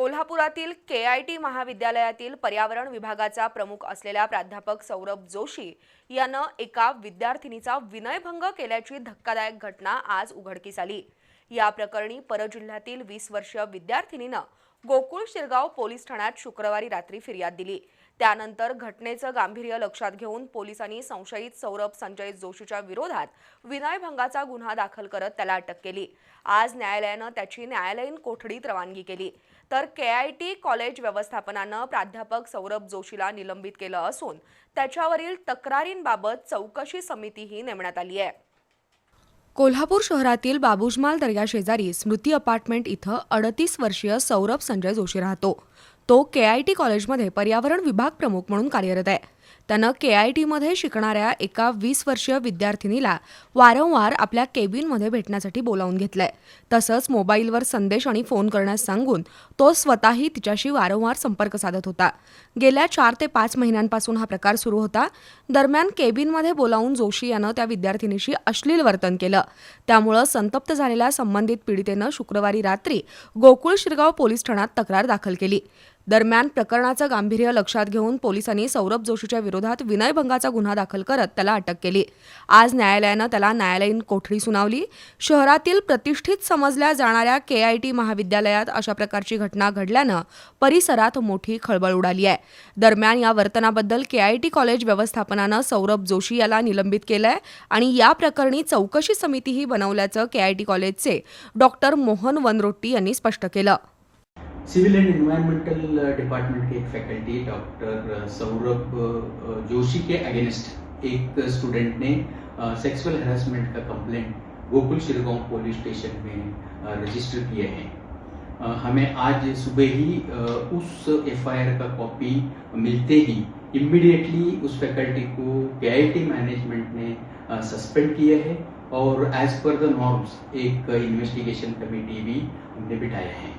कोल्हापुरातील केआयटी महाविद्यालयातील पर्यावरण विभागाचा प्रमुख असलेल्या प्राध्यापक सौरभ जोशी यानं एका विद्यार्थिनीचा विनयभंग केल्याची धक्कादायक घटना आज उघडकीस आली। या प्रकरणी परजिल्ह्यातील 20 वर्षीय विद्यार्थिनीनं गोकुळ शिरगाव पोलीस ठाण्यात शुक्रवारी रात्री फिर्याद दिली। त्यानंतर घटनेचं गांभीर्य लक्षात घेऊन पोलिसांनी संशयित सौरभ संजय जोशीच्या विरोधात विनयभंगाचा गुन्हा दाखल करत त्याला अटक केली। आज न्यायालयानं त्याची न्यायालयीन कोठडीत रवानगी केली। तर केआयटी कॉलेज व्यवस्थापनानं प्राध्यापक सौरभ जोशीला निलंबित केलं असून त्याच्यावरील तक्रारींबाबत चौकशी समितीही नेमण्यात आली आहे। कोल्हापूर शहरातील बाबूजमाल दर्ग्याशेजारी स्मृती अपार्टमेंट इथं 38 वर्षीय सौरभ संजय जोशी राहतो। तो केआयटी कॉलेजमध्ये पर्यावरण विभाग प्रमुख म्हणून कार्यरत आहे। त्यानं केआयटीमध्ये शिकणाऱ्या एका 20 वर्षीय विद्यार्थिनीला वारंवार आपल्या केबिनमध्ये भेटण्यासाठी बोलावून घेतलंय। तसंच मोबाईलवर संदेश आणि फोन करण्यास सांगून तो स्वतःही तिच्याशी वारंवार संपर्क साधत होता। गेल्या 4 ते 5 महिन्यांपासून हा प्रकार सुरू होता। दरम्यान केबिनमध्ये बोलावून जोशी यानं त्या विद्यार्थिनीशी अश्लील वर्तन केलं। त्यामुळे संतप्त झालेल्या संबंधित पीडितेनं शुक्रवारी रात्री गोकुळ शिरगाव पोलीस ठाण्यात तक्रार दाखल केली। दरम्यान प्रकरणाचं गांभीर्य लक्षात घेऊन पोलिसांनी सौरभ जोशीच्या विरोधात विनयभंगाचा गुन्हा दाखल करत त्याला अटक केली। आज न्यायालयानं त्याला न्यायालयीन कोठडी सुनावली। शहरातील प्रतिष्ठित समजल्या जाणाऱ्या केआयटी महाविद्यालयात अशा प्रकारची घटना घडल्यानं परिसरात मोठी खळबळ उडाली आहे। दरम्यान या वर्तनाबद्दल केआयटी कॉलेज व्यवस्थापनानं सौरभ जोशी याला निलंबित केलंय आणि या प्रकरणी चौकशी समितीही बनवल्याचं केआयटी कॉलेजचे डॉक्टर मोहन वनरोट्टी यांनी स्पष्ट केलं। सिविल एंड एनवायरमेंटल डिपार्टमेंट के एक फैकल्टी डॉक्टर सौरभ जोशी के अगेंस्ट एक स्टूडेंट ने सेक्सुअल हरासमेंट का complaint Gokul Shirgaon police station में रजिस्टर किए हैं। हमें आज सुबह ही उस एफआईआर का कॉपी मिलते ही इमीडिएटली उस फैकल्टी को केआईटी मैनेजमेंट ने सस्पेंड किया है और एज पर द नॉर्म्स एक इन्वेस्टिगेशन कमेटी भी हमने बिठाया है।